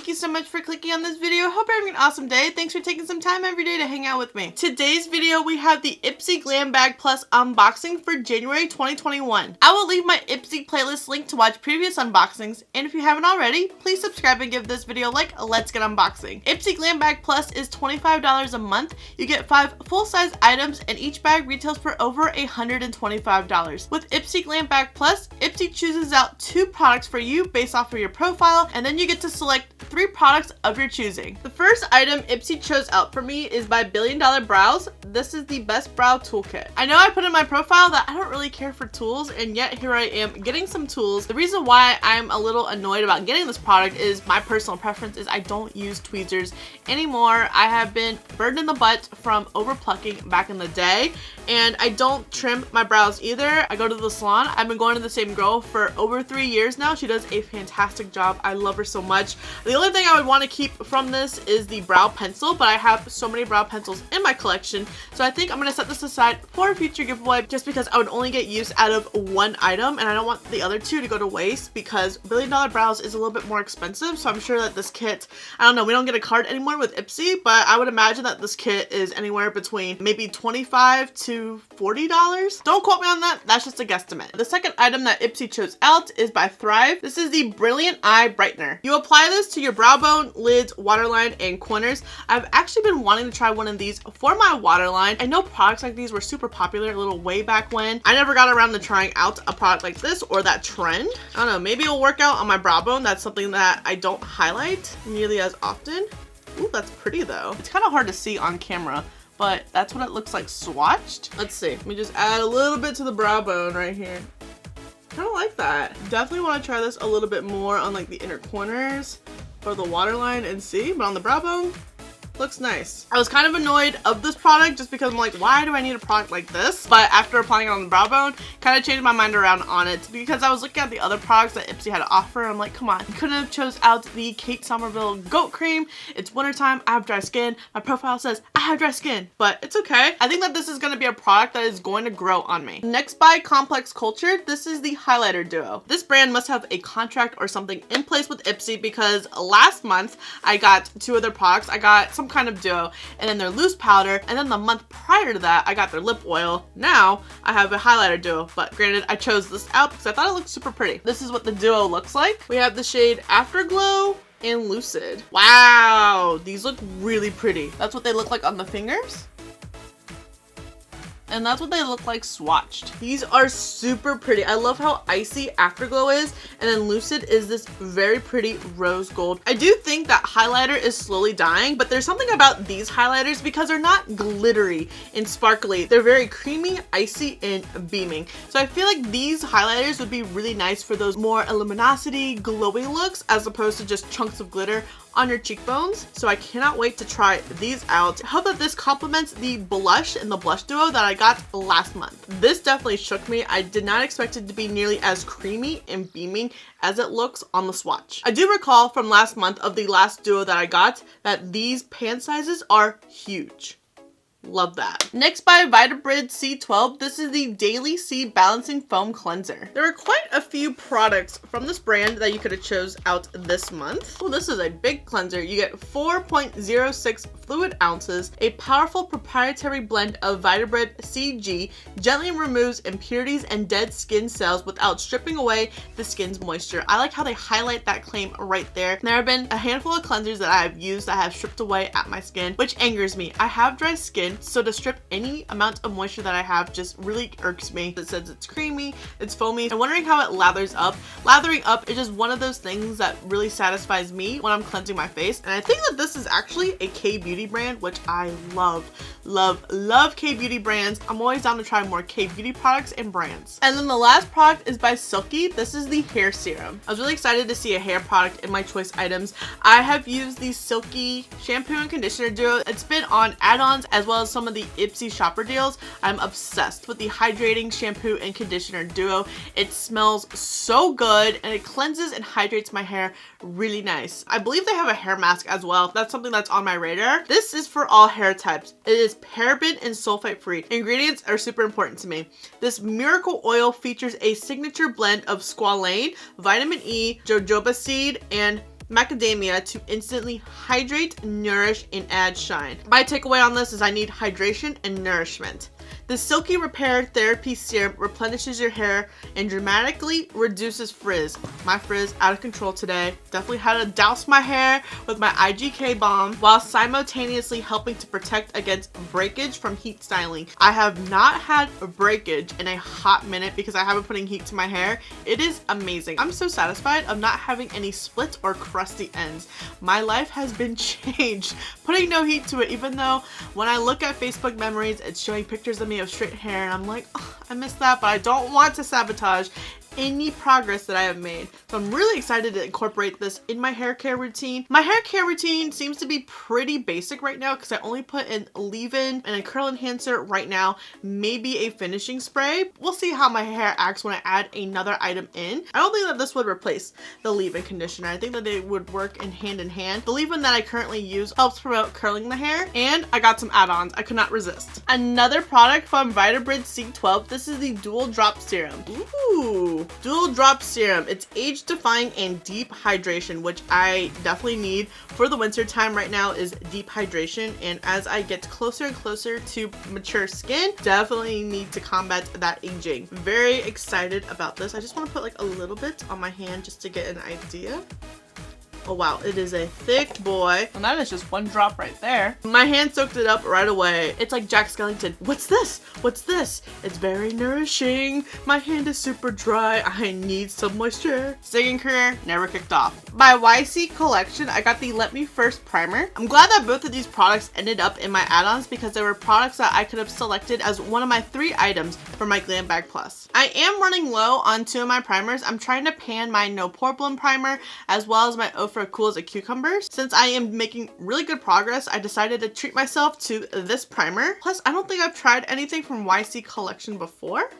Thank you so much for clicking on this video. Hope you're having an awesome day. Thanks for taking some time every day to hang out with me. Today's video, we have the IPSY GLAM Bag Plus unboxing for January 2021. I will leave my IPSY playlist link to watch previous unboxings, and if you haven't already, please subscribe and give this video a like. Let's get unboxing. IPSY GLAM Bag Plus is $25 a month. You get 5 full-size items, and each bag retails for over $125. With IPSY GLAM Bag Plus, IPSY chooses out 2 products for you based off of your profile, and then you get to select 3 products of your choosing. The first item IPSY chose out for me is by Billion Dollar Brows. This is the best brow toolkit. I know I put in my profile that I don't really care for tools, and yet here I am getting some tools. The reason why I'm a little annoyed about getting this product is my personal preference is I don't use tweezers anymore. I have been burned in the butt from over plucking back in the day, and I don't trim my brows either. I go to the salon. I've been going to the same girl for over 3 years now. She does a fantastic job. I love her so much. The only thing I would want to keep from this is the brow pencil, but I have so many brow pencils in my collection, so I think I'm going to set this aside for a future giveaway just because I would only get use out of 1 item, and I don't want the other 2 to go to waste because Billion Dollar Brows is a little bit more expensive, so I'm sure that this kit, I don't know, we don't get a card anymore with IPSY, but I would imagine that this kit is anywhere between maybe $25 to $40. Don't quote me on that, that's just a guesstimate. The second item that IPSY chose out is by Thrive. This is the Brilliant Eye Brightener. You apply this to your brow bone, lids, waterline, and corners. I've actually been wanting to try one of these for my waterline. I know products like these were super popular a little way back when. I never got around to trying out a product like this or that trend. I don't know, maybe it'll work out on my brow bone. That's something that I don't highlight nearly as often. Ooh, that's pretty though. It's kind of hard to see on camera, but that's what it looks like swatched. Let's see, let me just add a little bit to the brow bone right here. Kind of like that. Definitely want to try this a little bit more on like the inner corners or the waterline and see, but on the brow bone, looks nice. I was kind of annoyed of this product just because I'm like, why do I need a product like this? But after applying it on the brow bone, kind of changed my mind around on it because I was looking at the other products that IPSY had to offer. I'm like, come on, you couldn't have chose out the Kate Somerville Goat Cream. It's wintertime, I have dry skin. My profile says I have dry skin, but it's okay. I think that this is going to be a product that is going to grow on me. Next by Complex Culture, this is the highlighter duo. This brand must have a contract or something in place with IPSY because last month I got 2 other products. I got some kind of duo and then their loose powder, and then the month prior to that I got their lip oil. Now I have a highlighter duo, but granted I chose this out because I thought it looked super pretty. This is what the duo looks like. We have the shade Afterglow and Lucid. Wow, these look really pretty. That's what they look like on the fingers. And that's what they look like swatched. These are super pretty. I love how icy Afterglow is, and then Lucid is this very pretty rose gold. I do think that highlighter is slowly dying, but there's something about these highlighters because they're not glittery and sparkly. They're very creamy, icy, and beaming. So I feel like these highlighters would be really nice for those more luminosity, glowing looks as opposed to just chunks of glitter on your cheekbones. So I cannot wait to try these out. I hope that this complements the blush and the blush duo that I got last month. This definitely shook me. I did not expect it to be nearly as creamy and beaming as it looks on the swatch. I do recall from last month of the last duo that I got that these pan sizes are huge. Love that. Next by Vitabrid C12, this is the Daily C Balancing Foam Cleanser. There are quite a few products from this brand that you could have chose out this month. Oh, this is a big cleanser. You get 4.06 fluid ounces. A powerful proprietary blend of Vitabrid CG gently removes impurities and dead skin cells without stripping away the skin's moisture. I like how they highlight that claim right there. There have been a handful of cleansers that I have used that have stripped away at my skin, which angers me. I have dry skin, so to strip any amount of moisture that I have just really irks me. It says it's creamy, it's foamy. I'm wondering how it lathers up. Lathering up is just one of those things that really satisfies me when I'm cleansing my face. And I think that this is actually a K-beauty brand, which I love. Love K-beauty brands. I'm always down to try more K-beauty products and brands. And then the last product is by Silky. This is the hair serum. I was really excited to see a hair product in my choice items. I have used the Silky shampoo and conditioner duo. It's been on add-ons as well as some of the IPSY shopper deals. I'm obsessed with the hydrating shampoo and conditioner duo. It smells so good and it cleanses and hydrates my hair really nice. I believe they have a hair mask as well. That's something that's on my radar. This is for all hair types. It is paraben and sulfite free. Ingredients are super important to me. This miracle oil features a signature blend of squalane, vitamin E, jojoba seed, and macadamia to instantly hydrate, nourish, and add shine. My takeaway on this is I need hydration and nourishment. The Silky Repair Therapy Serum replenishes your hair and dramatically reduces frizz. My frizz out of control today. Definitely had to douse my hair with my IGK balm while simultaneously helping to protect against breakage from heat styling. I have not had a breakage in a hot minute because I haven't putting heat to my hair. It is amazing. I'm so satisfied of not having any splits or crusty ends. My life has been changed putting no heat to it, even though when I look at Facebook memories, it's showing pictures of me of straight hair and I'm like, oh, I miss that, but I don't want to sabotage any progress that I have made. So I'm really excited to incorporate this in my hair care routine. My hair care routine seems to be pretty basic right now because I only put in leave-in and a curl enhancer right now, maybe a finishing spray. We'll see how my hair acts when I add another item in. I don't think that this would replace the leave-in conditioner. I think that they would work in hand. The leave-in that I currently use helps promote curling the hair, and I got some add-ons. I could not resist. Another product from Vitabrid C12. This is the Dual Drop Serum. Ooh. Dual Drop Serum. It's age defying and deep hydration, which I definitely need for the winter time right now is deep hydration, and as I get closer and closer to mature skin, definitely need to combat that aging. Very excited about this. I just want to put like a little bit on my hand just to get an idea. Oh wow, it is a thick boy. And that is just one drop right there. My hand soaked it up right away. It's like Jack Skellington. What's this? What's this? It's very nourishing. My hand is super dry. I need some moisture. Singing career never kicked off. By YC Collection, I got the Let Me First primer. I'm glad that both of these products ended up in my add-ons because they were products that I could have selected as one of my 3 items for my Glam Bag Plus. I am running low on 2 of my primers. I'm trying to pan my No Problem primer as well as my for Cool as a Cucumber. Since I am making really good progress, I decided to treat myself to this primer. Plus, I don't think I've tried anything from YC Collection before.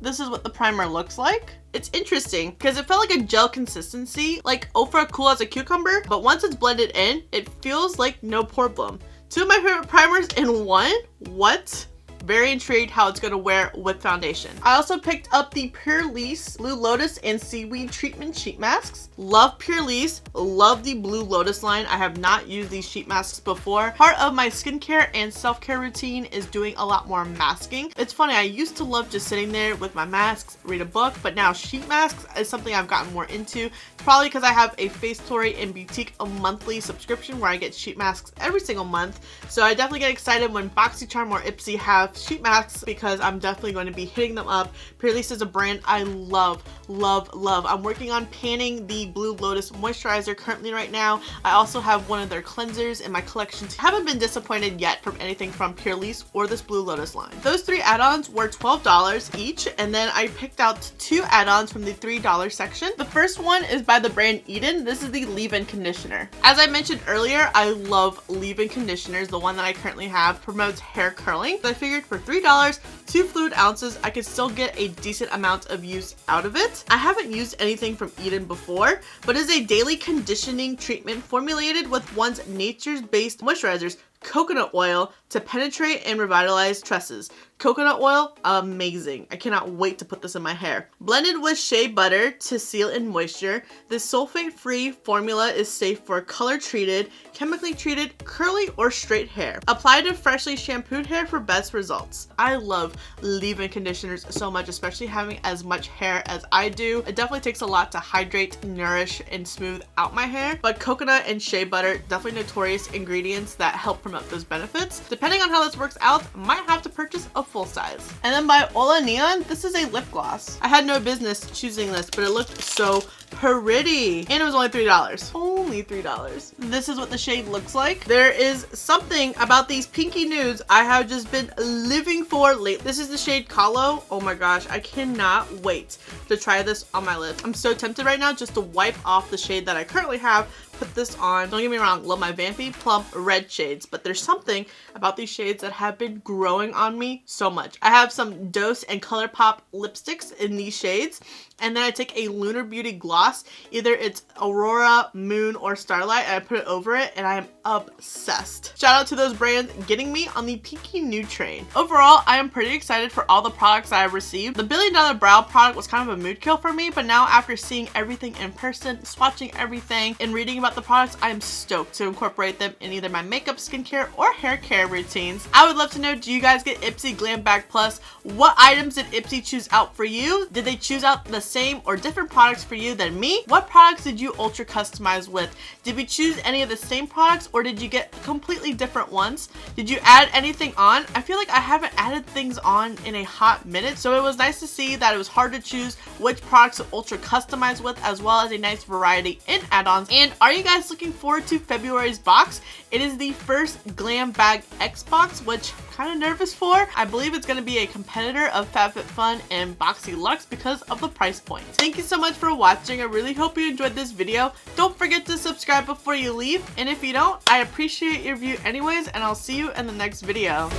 This is what the primer looks like. It's interesting because it felt like a gel consistency, like Ofra Cool as a Cucumber, but once it's blended in, it feels like No Problem. 2 of my favorite primers in one? What? Very intrigued how it's gonna wear with foundation. I also picked up the Pure Lease Blue Lotus and Seaweed Treatment Sheet Masks. Love Pure Lease, love the Blue Lotus line. I have not used these sheet masks before. Part of my skincare and self-care routine is doing a lot more masking. It's funny, I used to love just sitting there with my masks, read a book, but now sheet masks is something I've gotten more into. Probably because I have a Face Story and Boutique a monthly subscription where I get sheet masks every single month. So I definitely get excited when BOXYCHARM or IPSY have sheet masks because I'm definitely going to be hitting them up. Pure Lease is a brand I love. I'm working on panning the Blue Lotus moisturizer currently right now. I also have one of their cleansers in my collection. Haven't been disappointed yet from anything from Pure Lease or this Blue Lotus line. Those 3 add-ons were $12 each, and then I picked out 2 add-ons from the $3 section. The first one is by the brand Eden. This is the leave-in conditioner. As I mentioned earlier, I love leave-in conditioners. The one that I currently have promotes hair curling. So I figured for $3, 2 fluid ounces, I could still get a decent amount of use out of it. I haven't used anything from Eden before, but it's a daily conditioning treatment formulated with one's nature-based moisturizers, coconut oil to penetrate and revitalize tresses. Coconut oil, amazing. I cannot wait to put this in my hair. Blended with shea butter to seal in moisture, this sulfate-free formula is safe for color-treated, chemically treated, curly, or straight hair. Apply to freshly shampooed hair for best results. I love leave-in conditioners so much, especially having as much hair as I do. It definitely takes a lot to hydrate, nourish, and smooth out my hair, but coconut and shea butter, definitely notorious ingredients that help promote those benefits. Depending on how this works out, I might have to purchase a full size. And then by Ola Neon, this is a lip gloss. I had no business choosing this, but it looked so pretty. And it was only $3. Only $3. This is what the shade looks like. There is something about these pinky nudes I have just been living for lately. This is the shade Kahlo. Oh my gosh, I cannot wait to try this on my lips. I'm so tempted right now just to wipe off the shade that I currently have, put put this on. Don't get me wrong, love my Vampy Plump red shades, but there's something about these shades that have been growing on me so much. I have some Dose and ColourPop lipsticks in these shades, and then I take a Lunar Beauty gloss, either it's Aurora, Moon, or Starlight, and I put it over it, and I am obsessed. Shout out to those brands getting me on the Pinky Nude train. Overall, I am pretty excited for all the products I have received. The $1 Billion Brow product was kind of a mood kill for me, but now after seeing everything in person, swatching everything, and reading about the products, I am stoked to incorporate them in either my makeup, skincare, or hair care routines. I would love to know, do you guys get IPSY Glam Bag Plus? What items did IPSY choose out for you? Did they choose out the same or different products for you than me? What products did you ultra customize with? Did we choose any of the same products, or did you get completely different ones? Did you add anything on? I feel like I haven't added things on in a hot minute, so it was nice to see that it was hard to choose which products to ultra customize with, as well as a nice variety in add-ons. And are you guys looking forward to February's box? It is the first Glam Bag X box, which I'm kind of nervous for. I believe it's going to be a competitor of FabFitFun and BOXYCHARM because of the price point. Thank you so much for watching. I really hope you enjoyed this video. Don't forget to subscribe before you leave, and if you don't, I appreciate your view anyways, and I'll see you in the next video.